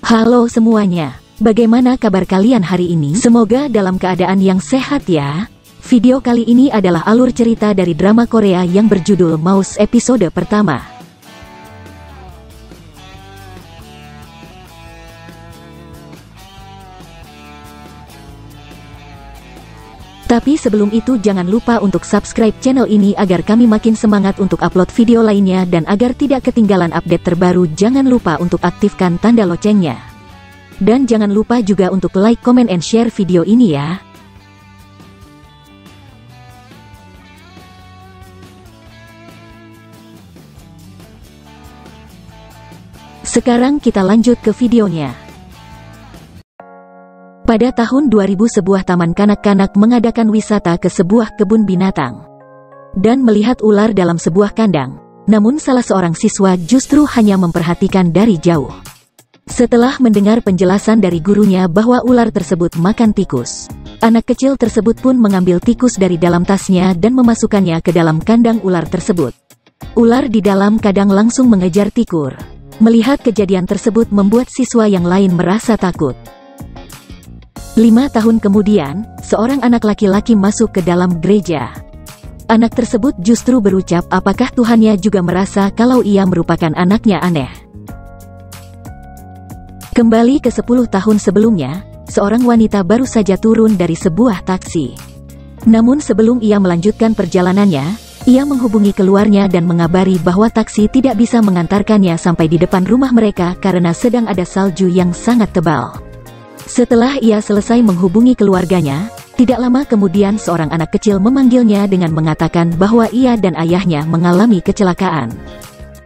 Halo semuanya, bagaimana kabar kalian hari ini? Semoga dalam keadaan yang sehat ya. Video kali ini adalah alur cerita dari drama Korea yang berjudul Mouse episode pertama. Tapi sebelum itu jangan lupa untuk subscribe channel ini agar kami makin semangat untuk upload video lainnya, dan agar tidak ketinggalan update terbaru jangan lupa untuk aktifkan tanda loncengnya. Dan jangan lupa juga untuk like, comment, and share video ini ya. Sekarang kita lanjut ke videonya. Pada tahun 2000 sebuah taman kanak-kanak mengadakan wisata ke sebuah kebun binatang dan melihat ular dalam sebuah kandang. Namun salah seorang siswa justru hanya memperhatikan dari jauh. Setelah mendengar penjelasan dari gurunya bahwa ular tersebut makan tikus, anak kecil tersebut pun mengambil tikus dari dalam tasnya dan memasukkannya ke dalam kandang ular tersebut. Ular di dalam kandang langsung mengejar tikus. Melihat kejadian tersebut membuat siswa yang lain merasa takut. 5 tahun kemudian, seorang anak laki-laki masuk ke dalam gereja. Anak tersebut justru berucap apakah Tuhannya juga merasa kalau ia merupakan anaknya aneh. Kembali ke 10 tahun sebelumnya, seorang wanita baru saja turun dari sebuah taksi. Namun sebelum ia melanjutkan perjalanannya, ia menghubungi keluarnya dan mengabari bahwa taksi tidak bisa mengantarkannya sampai di depan rumah mereka karena sedang ada salju yang sangat tebal. Setelah ia selesai menghubungi keluarganya, tidak lama kemudian seorang anak kecil memanggilnya dengan mengatakan bahwa ia dan ayahnya mengalami kecelakaan.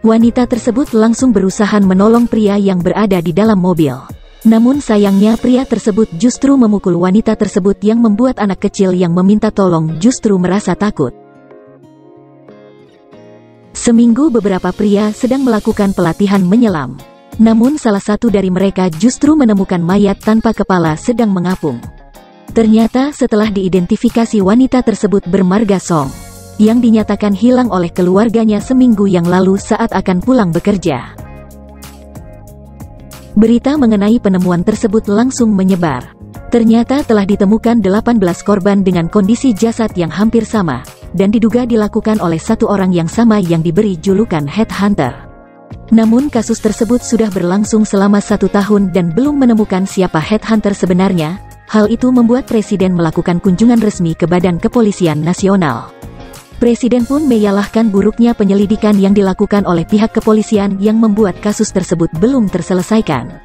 Wanita tersebut langsung berusaha menolong pria yang berada di dalam mobil. Namun sayangnya pria tersebut justru memukul wanita tersebut yang membuat anak kecil yang meminta tolong justru merasa takut. Seminggu beberapa pria sedang melakukan pelatihan menyelam. Namun salah satu dari mereka justru menemukan mayat tanpa kepala sedang mengapung. Ternyata setelah diidentifikasi wanita tersebut bermarga Song, yang dinyatakan hilang oleh keluarganya seminggu yang lalu saat akan pulang bekerja. Berita mengenai penemuan tersebut langsung menyebar. Ternyata telah ditemukan 18 korban dengan kondisi jasad yang hampir sama, dan diduga dilakukan oleh satu orang yang sama yang diberi julukan Headhunter. Namun kasus tersebut sudah berlangsung selama 1 tahun dan belum menemukan siapa Headhunter sebenarnya. Hal itu membuat Presiden melakukan kunjungan resmi ke Badan Kepolisian Nasional. Presiden pun menyalahkan buruknya penyelidikan yang dilakukan oleh pihak kepolisian yang membuat kasus tersebut belum terselesaikan.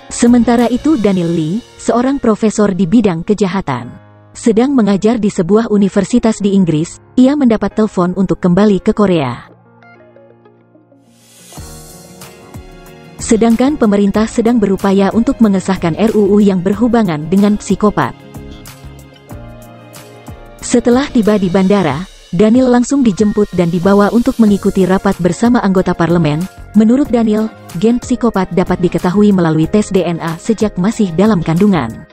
Sementara itu Daniel Lee, seorang profesor di bidang kejahatan, sedang mengajar di sebuah universitas di Inggris. Ia mendapat telepon untuk kembali ke Korea. Sedangkan pemerintah sedang berupaya untuk mengesahkan RUU yang berhubungan dengan psikopat. Setelah tiba di bandara, Daniel langsung dijemput dan dibawa untuk mengikuti rapat bersama anggota parlemen. Menurut Daniel, gen psikopat dapat diketahui melalui tes DNA sejak masih dalam kandungan.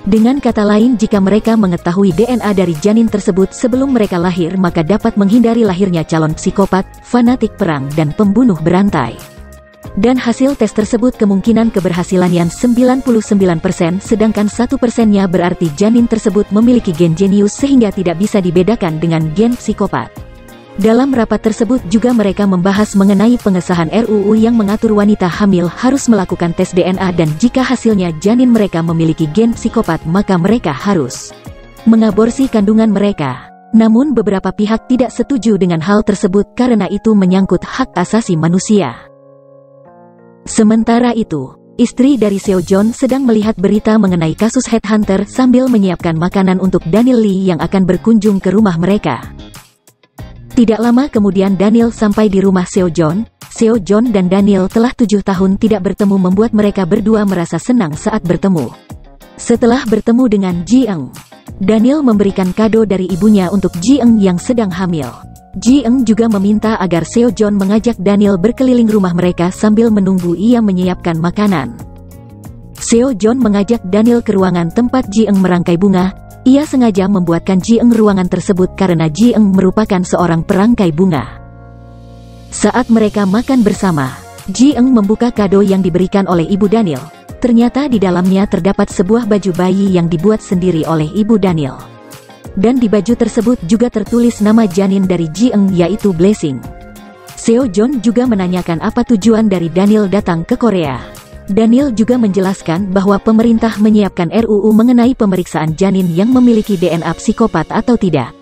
Dengan kata lain, jika mereka mengetahui DNA dari janin tersebut sebelum mereka lahir, maka dapat menghindari lahirnya calon psikopat, fanatik perang, dan pembunuh berantai. Dan hasil tes tersebut kemungkinan keberhasilannya 99%, sedangkan 1%-nya berarti janin tersebut memiliki gen jenius sehingga tidak bisa dibedakan dengan gen psikopat. Dalam rapat tersebut juga mereka membahas mengenai pengesahan RUU yang mengatur wanita hamil harus melakukan tes DNA, dan jika hasilnya janin mereka memiliki gen psikopat maka mereka harus mengaborsi kandungan mereka. Namun beberapa pihak tidak setuju dengan hal tersebut karena itu menyangkut hak asasi manusia. Sementara itu, istri dari Seo Joon sedang melihat berita mengenai kasus Headhunter sambil menyiapkan makanan untuk Daniel Lee yang akan berkunjung ke rumah mereka. Tidak lama kemudian Daniel sampai di rumah Seo Joon. Seo Joon dan Daniel telah 7 tahun tidak bertemu membuat mereka berdua merasa senang saat bertemu. Setelah bertemu dengan Ji Eung, Daniel memberikan kado dari ibunya untuk Ji Eung yang sedang hamil. Ji Eung juga meminta agar Seo Joon mengajak Daniel berkeliling rumah mereka sambil menunggu ia menyiapkan makanan. Seo Joon mengajak Daniel ke ruangan tempat Ji Eung merangkai bunga. Ia sengaja membuatkan Ji Eung ruangan tersebut karena Ji Eung merupakan seorang perangkai bunga. Saat mereka makan bersama, Ji Eng membuka kado yang diberikan oleh ibu Daniel. Ternyata di dalamnya terdapat sebuah baju bayi yang dibuat sendiri oleh ibu Daniel. Dan di baju tersebut juga tertulis nama janin dari Ji Eng, yaitu Blessing. Seo John juga menanyakan apa tujuan dari Daniel datang ke Korea. Daniel juga menjelaskan bahwa pemerintah menyiapkan RUU mengenai pemeriksaan janin yang memiliki DNA psikopat atau tidak.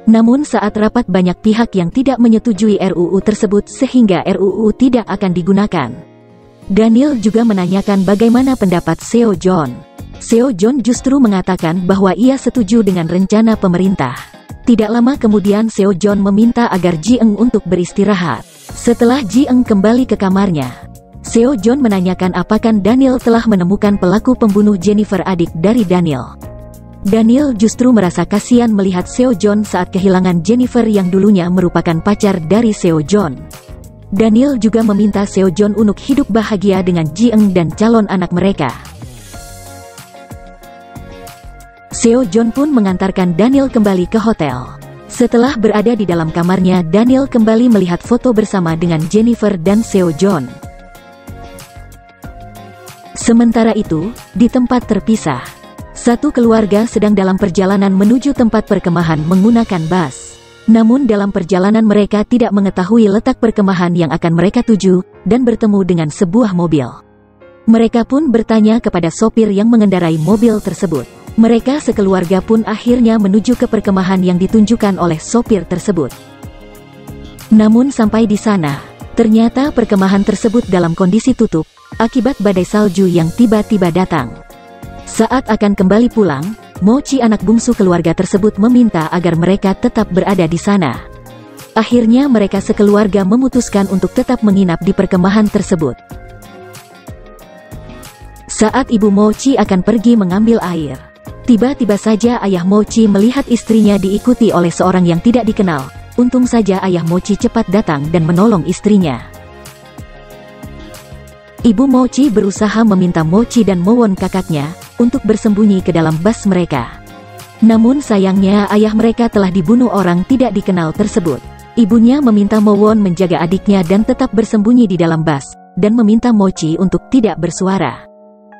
Namun saat rapat banyak pihak yang tidak menyetujui RUU tersebut sehingga RUU tidak akan digunakan. Daniel juga menanyakan bagaimana pendapat Seo John. Seo John justru mengatakan bahwa ia setuju dengan rencana pemerintah. Tidak lama kemudian Seo John meminta agar Ji Eng untuk beristirahat. Setelah Ji Eng kembali ke kamarnya, Seo John menanyakan apakah Daniel telah menemukan pelaku pembunuh Jennifer, adik dari Daniel. Daniel justru merasa kasihan melihat Seo John saat kehilangan Jennifer yang dulunya merupakan pacar dari Seo John. Daniel juga meminta Seo John untuk hidup bahagia dengan Ji Eng dan calon anak mereka. Seo John pun mengantarkan Daniel kembali ke hotel. Setelah berada di dalam kamarnya, Daniel kembali melihat foto bersama dengan Jennifer dan Seo John. Sementara itu, di tempat terpisah, satu keluarga sedang dalam perjalanan menuju tempat perkemahan menggunakan bus. Namun dalam perjalanan mereka tidak mengetahui letak perkemahan yang akan mereka tuju, dan bertemu dengan sebuah mobil. Mereka pun bertanya kepada sopir yang mengendarai mobil tersebut. Mereka sekeluarga pun akhirnya menuju ke perkemahan yang ditunjukkan oleh sopir tersebut. Namun sampai di sana, ternyata perkemahan tersebut dalam kondisi tutup, akibat badai salju yang tiba-tiba datang. Saat akan kembali pulang, Mochi, anak bungsu keluarga tersebut, meminta agar mereka tetap berada di sana. Akhirnya mereka sekeluarga memutuskan untuk tetap menginap di perkemahan tersebut. Saat ibu Mochi akan pergi mengambil air, tiba-tiba saja ayah Mochi melihat istrinya diikuti oleh seorang yang tidak dikenal. Untung saja ayah Mochi cepat datang dan menolong istrinya. Ibu Mochi berusaha meminta Mochi dan Mowon, kakaknya, untuk bersembunyi ke dalam bus mereka. Namun sayangnya ayah mereka telah dibunuh orang tidak dikenal tersebut. Ibunya meminta Mowon menjaga adiknya dan tetap bersembunyi di dalam bus, dan meminta Mochi untuk tidak bersuara.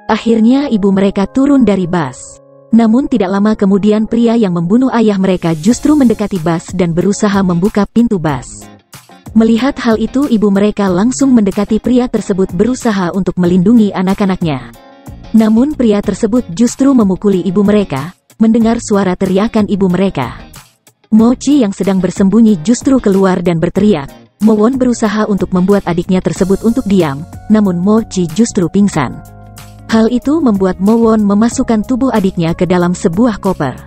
Akhirnya ibu mereka turun dari bus. Namun tidak lama kemudian pria yang membunuh ayah mereka justru mendekati bus dan berusaha membuka pintu bus. Melihat hal itu, ibu mereka langsung mendekati pria tersebut berusaha untuk melindungi anak-anaknya. Namun pria tersebut justru memukuli ibu mereka. Mendengar suara teriakan ibu mereka, Mochi yang sedang bersembunyi justru keluar dan berteriak. Mowon berusaha untuk membuat adiknya tersebut untuk diam, namun Mochi justru pingsan. Hal itu membuat Mowon memasukkan tubuh adiknya ke dalam sebuah koper.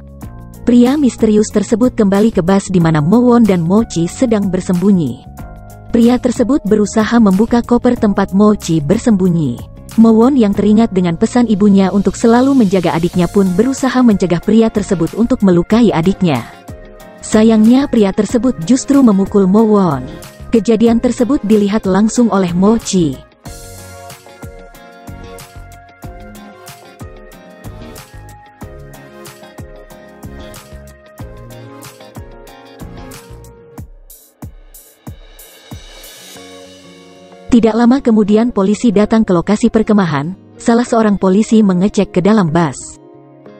Pria misterius tersebut kembali ke bus di mana Mowon dan Mochi sedang bersembunyi. Pria tersebut berusaha membuka koper tempat Mochi bersembunyi. Mowon yang teringat dengan pesan ibunya untuk selalu menjaga adiknya pun berusaha mencegah pria tersebut untuk melukai adiknya. Sayangnya pria tersebut justru memukul Mowon. Kejadian tersebut dilihat langsung oleh Mochi. Tidak lama kemudian polisi datang ke lokasi perkemahan. Salah seorang polisi mengecek ke dalam bus.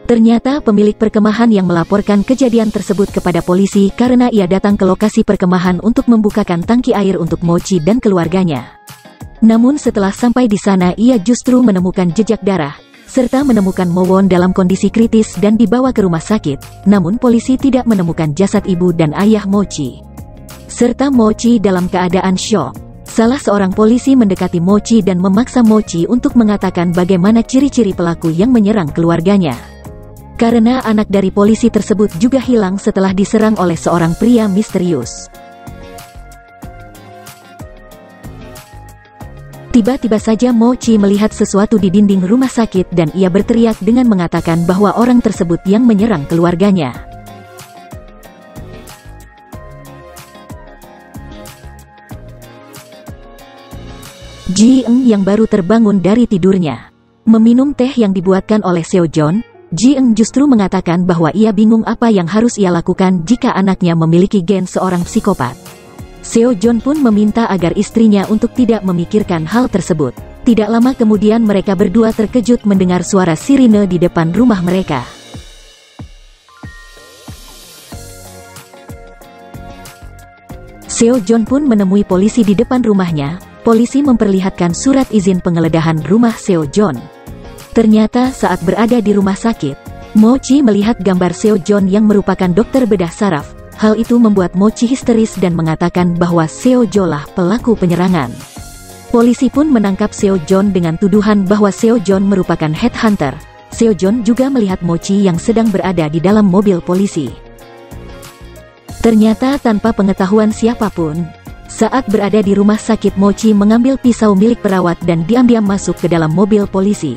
Ternyata pemilik perkemahan yang melaporkan kejadian tersebut kepada polisi karena ia datang ke lokasi perkemahan untuk membukakan tangki air untuk Mochi dan keluarganya. Namun setelah sampai di sana ia justru menemukan jejak darah, serta menemukan Mowon dalam kondisi kritis dan dibawa ke rumah sakit. Namun polisi tidak menemukan jasad ibu dan ayah Mochi, serta Mochi dalam keadaan syok. Salah seorang polisi mendekati Mochi dan memaksa Mochi untuk mengatakan bagaimana ciri-ciri pelaku yang menyerang keluarganya. Karena anak dari polisi tersebut juga hilang setelah diserang oleh seorang pria misterius. Tiba-tiba saja Mochi melihat sesuatu di dinding rumah sakit dan ia berteriak dengan mengatakan bahwa orang tersebut yang menyerang keluarganya. Ji Eng yang baru terbangun dari tidurnya, meminum teh yang dibuatkan oleh Seo John. Ji Eng justru mengatakan bahwa ia bingung apa yang harus ia lakukan jika anaknya memiliki gen seorang psikopat. Seo Jon pun meminta agar istrinya untuk tidak memikirkan hal tersebut. Tidak lama kemudian mereka berdua terkejut mendengar suara sirine di depan rumah mereka. Seo Jon pun menemui polisi di depan rumahnya. Polisi memperlihatkan surat izin penggeledahan rumah Seo Jon. Ternyata saat berada di rumah sakit, Mochi melihat gambar Seo Jon yang merupakan dokter bedah saraf. Hal itu membuat Mochi histeris dan mengatakan bahwa Seo Jon lah pelaku penyerangan. Polisi pun menangkap Seo Jon dengan tuduhan bahwa Seo Jon merupakan headhunter. Seo Jon juga melihat Mochi yang sedang berada di dalam mobil polisi. Ternyata tanpa pengetahuan siapapun, saat berada di rumah sakit Mochi mengambil pisau milik perawat dan diam-diam masuk ke dalam mobil polisi.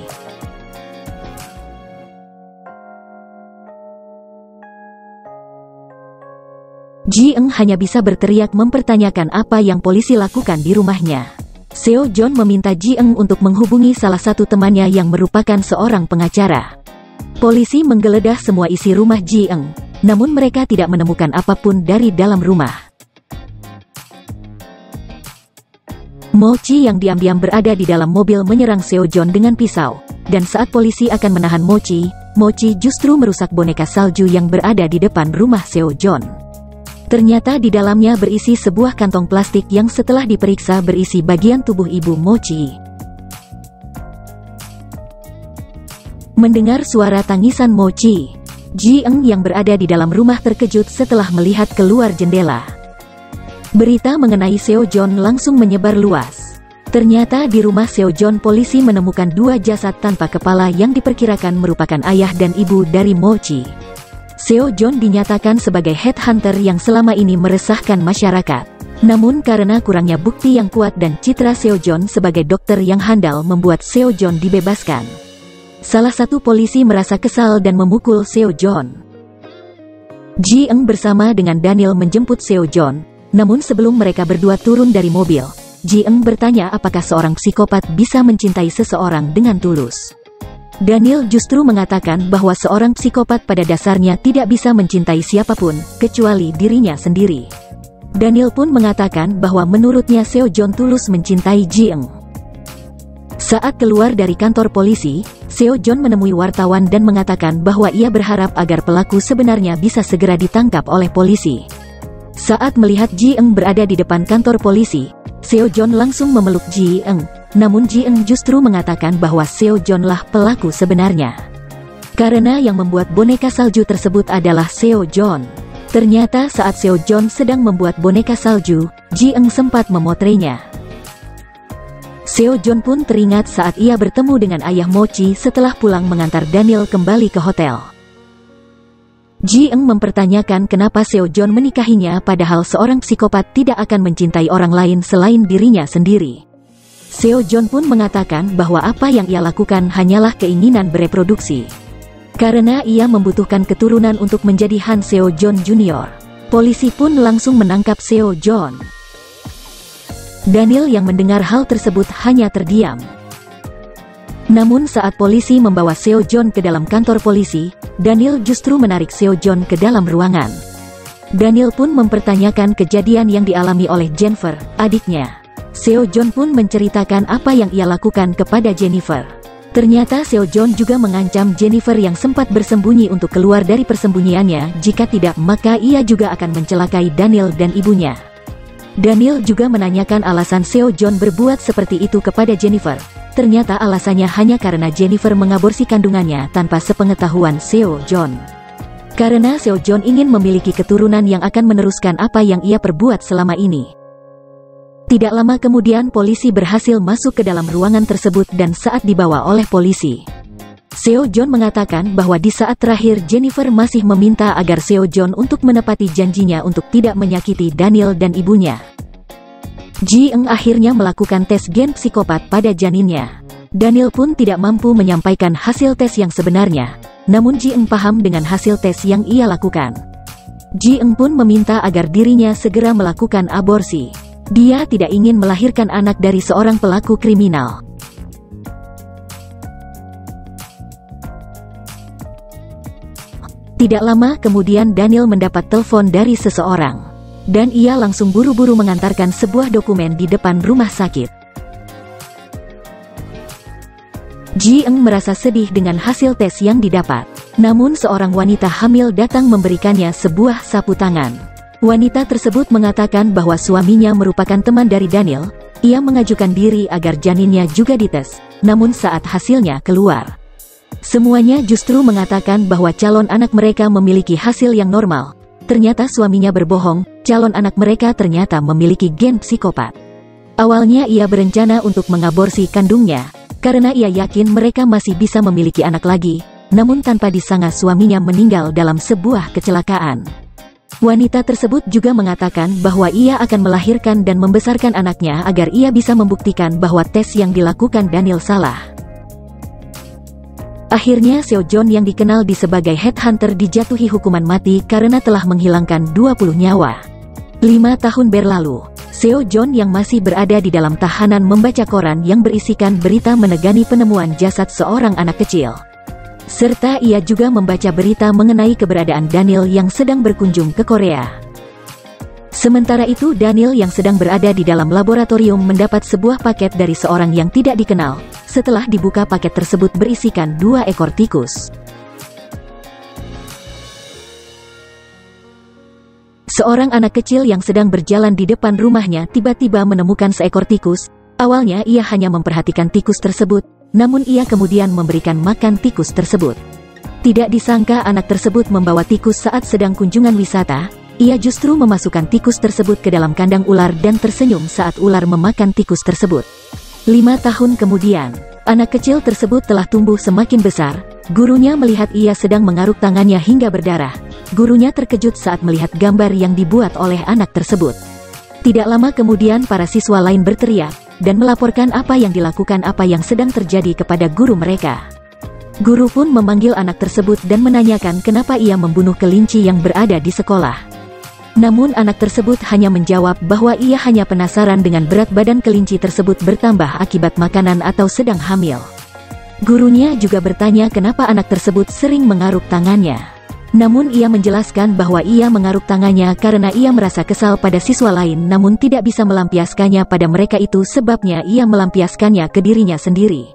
Ji Eng hanya bisa berteriak mempertanyakan apa yang polisi lakukan di rumahnya. Seo Jon meminta Ji Eng untuk menghubungi salah satu temannya yang merupakan seorang pengacara. Polisi menggeledah semua isi rumah Ji Eng, namun mereka tidak menemukan apapun dari dalam rumah. Mochi yang diam-diam berada di dalam mobil menyerang Seo Jon dengan pisau, dan saat polisi akan menahan Mochi, Mochi justru merusak boneka salju yang berada di depan rumah Seo Jon. Ternyata di dalamnya berisi sebuah kantong plastik yang setelah diperiksa berisi bagian tubuh ibu Mochi. Mendengar suara tangisan Mochi, Ji Eng yang berada di dalam rumah terkejut setelah melihat keluar jendela. Berita mengenai Seo Jon langsung menyebar luas. Ternyata di rumah Seo Jon polisi menemukan dua jasad tanpa kepala yang diperkirakan merupakan ayah dan ibu dari Mochi. Seo Jon dinyatakan sebagai headhunter yang selama ini meresahkan masyarakat. Namun karena kurangnya bukti yang kuat dan citra Seo Jon sebagai dokter yang handal membuat Seo Jon dibebaskan. Salah satu polisi merasa kesal dan memukul Seo Jon. Ji Eng bersama dengan Daniel menjemput Seo Jon, namun sebelum mereka berdua turun dari mobil, Ji Eng bertanya apakah seorang psikopat bisa mencintai seseorang dengan tulus. Daniel justru mengatakan bahwa seorang psikopat pada dasarnya tidak bisa mencintai siapapun, kecuali dirinya sendiri. Daniel pun mengatakan bahwa menurutnya Seo Jon tulus mencintai Ji Eng. Saat keluar dari kantor polisi, Seo Jon menemui wartawan dan mengatakan bahwa ia berharap agar pelaku sebenarnya bisa segera ditangkap oleh polisi. Saat melihat Ji Eng berada di depan kantor polisi, Seo Jon langsung memeluk Ji Eng, namun Ji Eng justru mengatakan bahwa Seo Jon lah pelaku sebenarnya. Karena yang membuat boneka salju tersebut adalah Seo Jon. Ternyata saat Seo Jon sedang membuat boneka salju, Ji Eng sempat memotretnya. Seo Jon pun teringat saat ia bertemu dengan ayah Mochi setelah pulang mengantar Daniel kembali ke hotel. Ji Eng mempertanyakan kenapa Seo Jon menikahinya padahal seorang psikopat tidak akan mencintai orang lain selain dirinya sendiri. Seo Jon pun mengatakan bahwa apa yang ia lakukan hanyalah keinginan bereproduksi. Karena ia membutuhkan keturunan untuk menjadi Han Seo Jon Jr. Polisi pun langsung menangkap Seo Jon. Daniel yang mendengar hal tersebut hanya terdiam. Namun saat polisi membawa Seo Jon ke dalam kantor polisi, Daniel justru menarik Seo Jon ke dalam ruangan. Daniel pun mempertanyakan kejadian yang dialami oleh Jennifer, adiknya. Seo Jon pun menceritakan apa yang ia lakukan kepada Jennifer. Ternyata Seo Jon juga mengancam Jennifer yang sempat bersembunyi untuk keluar dari persembunyiannya, jika tidak maka ia juga akan mencelakai Daniel dan ibunya. Daniel juga menanyakan alasan Seo Jon berbuat seperti itu kepada Jennifer. Ternyata alasannya hanya karena Jennifer mengaborsi kandungannya tanpa sepengetahuan Seo Jon. Karena Seo Jon ingin memiliki keturunan yang akan meneruskan apa yang ia perbuat selama ini. Tidak lama kemudian polisi berhasil masuk ke dalam ruangan tersebut dan saat dibawa oleh polisi, Seo Jon mengatakan bahwa di saat terakhir Jennifer masih meminta agar Seo Jon untuk menepati janjinya untuk tidak menyakiti Daniel dan ibunya. Ji Eng akhirnya melakukan tes gen psikopat pada janinnya. Daniel pun tidak mampu menyampaikan hasil tes yang sebenarnya, namun Ji Eng paham dengan hasil tes yang ia lakukan. Ji Eng pun meminta agar dirinya segera melakukan aborsi. Dia tidak ingin melahirkan anak dari seorang pelaku kriminal. Tidak lama kemudian Daniel mendapat telepon dari seseorang. dan ia langsung buru-buru mengantarkan sebuah dokumen di depan rumah sakit. Ji Eng merasa sedih dengan hasil tes yang didapat. Namun seorang wanita hamil datang memberikannya sebuah sapu tangan. Wanita tersebut mengatakan bahwa suaminya merupakan teman dari Daniel. Ia mengajukan diri agar janinnya juga dites. Namun saat hasilnya keluar, semuanya justru mengatakan bahwa calon anak mereka memiliki hasil yang normal. Ternyata suaminya berbohong, calon anak mereka ternyata memiliki gen psikopat. Awalnya ia berencana untuk mengaborsi kandungnya, karena ia yakin mereka masih bisa memiliki anak lagi. Namun tanpa disangka suaminya meninggal dalam sebuah kecelakaan. Wanita tersebut juga mengatakan bahwa ia akan melahirkan dan membesarkan anaknya agar ia bisa membuktikan bahwa tes yang dilakukan Daniel salah. Akhirnya Seo John yang dikenal sebagai headhunter dijatuhi hukuman mati karena telah menghilangkan 20 nyawa. 5 tahun berlalu, Seo John yang masih berada di dalam tahanan membaca koran yang berisikan berita menegani penemuan jasad seorang anak kecil. Serta ia juga membaca berita mengenai keberadaan Daniel yang sedang berkunjung ke Korea. Sementara itu Daniel yang sedang berada di dalam laboratorium mendapat sebuah paket dari seorang yang tidak dikenal. Setelah dibuka paket tersebut berisikan 2 ekor tikus. Seorang anak kecil yang sedang berjalan di depan rumahnya tiba-tiba menemukan seekor tikus. Awalnya ia hanya memperhatikan tikus tersebut, namun ia kemudian memberikan makan tikus tersebut. Tidak disangka anak tersebut membawa tikus saat sedang kunjungan wisata. Ia justru memasukkan tikus tersebut ke dalam kandang ular dan tersenyum saat ular memakan tikus tersebut. 5 tahun kemudian, anak kecil tersebut telah tumbuh semakin besar. Gurunya melihat ia sedang mengaruk tangannya hingga berdarah. Gurunya terkejut saat melihat gambar yang dibuat oleh anak tersebut. Tidak lama kemudian para siswa lain berteriak dan melaporkan apa yang sedang terjadi kepada guru mereka. Guru pun memanggil anak tersebut dan menanyakan kenapa ia membunuh kelinci yang berada di sekolah. Namun anak tersebut hanya menjawab bahwa ia hanya penasaran dengan berat badan kelinci tersebut bertambah akibat makanan atau sedang hamil. Gurunya juga bertanya kenapa anak tersebut sering mengaruk tangannya. Namun ia menjelaskan bahwa ia mengaruk tangannya karena ia merasa kesal pada siswa lain namun tidak bisa melampiaskannya pada mereka, itu sebabnya ia melampiaskannya ke dirinya sendiri.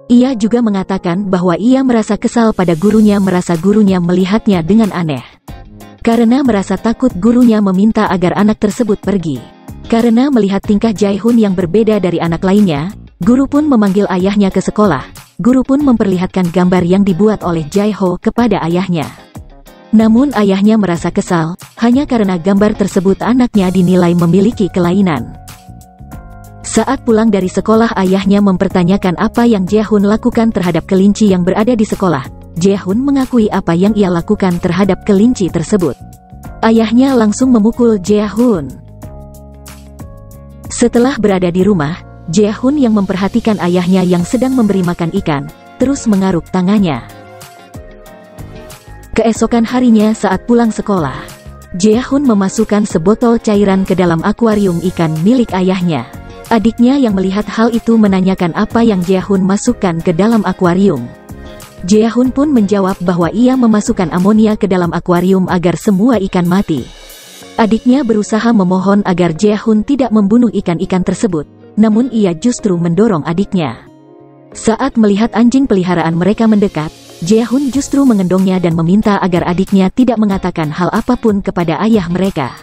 Ia juga mengatakan bahwa ia merasa kesal pada gurunya, merasa gurunya melihatnya dengan aneh. Karena merasa takut gurunya meminta agar anak tersebut pergi. Karena melihat tingkah Jae-hoon yang berbeda dari anak lainnya, guru pun memanggil ayahnya ke sekolah. Guru pun memperlihatkan gambar yang dibuat oleh Jae-ho kepada ayahnya. Namun ayahnya merasa kesal, hanya karena gambar tersebut anaknya dinilai memiliki kelainan. Saat pulang dari sekolah ayahnya mempertanyakan apa yang Jae-hoon lakukan terhadap kelinci yang berada di sekolah. Jae-hoon mengakui apa yang ia lakukan terhadap kelinci tersebut. Ayahnya langsung memukul Jae-hoon. Setelah berada di rumah, Jae-hoon yang memperhatikan ayahnya yang sedang memberi makan ikan, terus mengaruk tangannya. Keesokan harinya saat pulang sekolah, Jae-hoon memasukkan sebotol cairan ke dalam akuarium ikan milik ayahnya. Adiknya yang melihat hal itu menanyakan apa yang Jae-hoon masukkan ke dalam akuarium. Jae-hoon pun menjawab bahwa ia memasukkan amonia ke dalam akuarium agar semua ikan mati. Adiknya berusaha memohon agar Jae-hoon tidak membunuh ikan-ikan tersebut, namun ia justru mendorong adiknya. Saat melihat anjing peliharaan mereka mendekat, Jae-hoon justru mengendongnya dan meminta agar adiknya tidak mengatakan hal apapun kepada ayah mereka.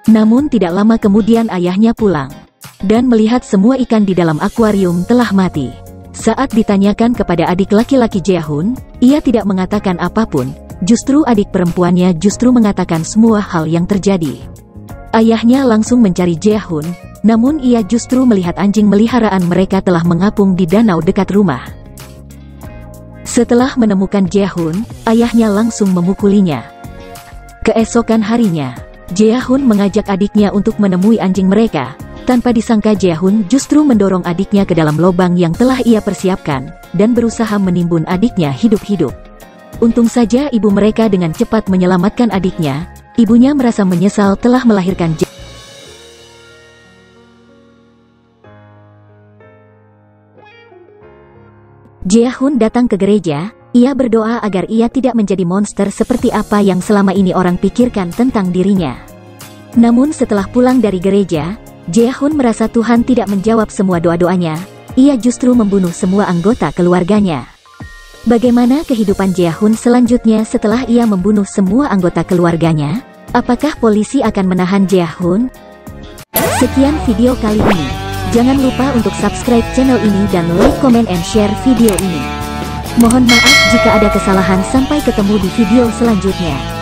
Namun tidak lama kemudian ayahnya pulang dan melihat semua ikan di dalam akuarium telah mati. Saat ditanyakan kepada adik laki-laki Jae-hoon, ia tidak mengatakan apapun, justru adik perempuannya justru mengatakan semua hal yang terjadi. Ayahnya langsung mencari Jae-hoon, namun ia justru melihat anjing meliharaan mereka telah mengapung di danau dekat rumah. Setelah menemukan Jae-hoon, ayahnya langsung memukulinya. Keesokan harinya, Jae-hoon mengajak adiknya untuk menemui anjing mereka. Tanpa disangka Jae-hoon justru mendorong adiknya ke dalam lubang yang telah ia persiapkan, dan berusaha menimbun adiknya hidup-hidup. Untung saja ibu mereka dengan cepat menyelamatkan adiknya. Ibunya merasa menyesal telah melahirkan Jae-hoon datang ke gereja. Ia berdoa agar ia tidak menjadi monster seperti apa yang selama ini orang pikirkan tentang dirinya. Namun setelah pulang dari gereja, Jae-hoon merasa Tuhan tidak menjawab semua doa-doanya. Ia justru membunuh semua anggota keluarganya. Bagaimana kehidupan Jae-hoon selanjutnya setelah ia membunuh semua anggota keluarganya? Apakah polisi akan menahan Jae-hoon? Sekian video kali ini. Jangan lupa untuk subscribe channel ini dan like, comment, and share video ini. Mohon maaf jika ada kesalahan. Sampai ketemu di video selanjutnya.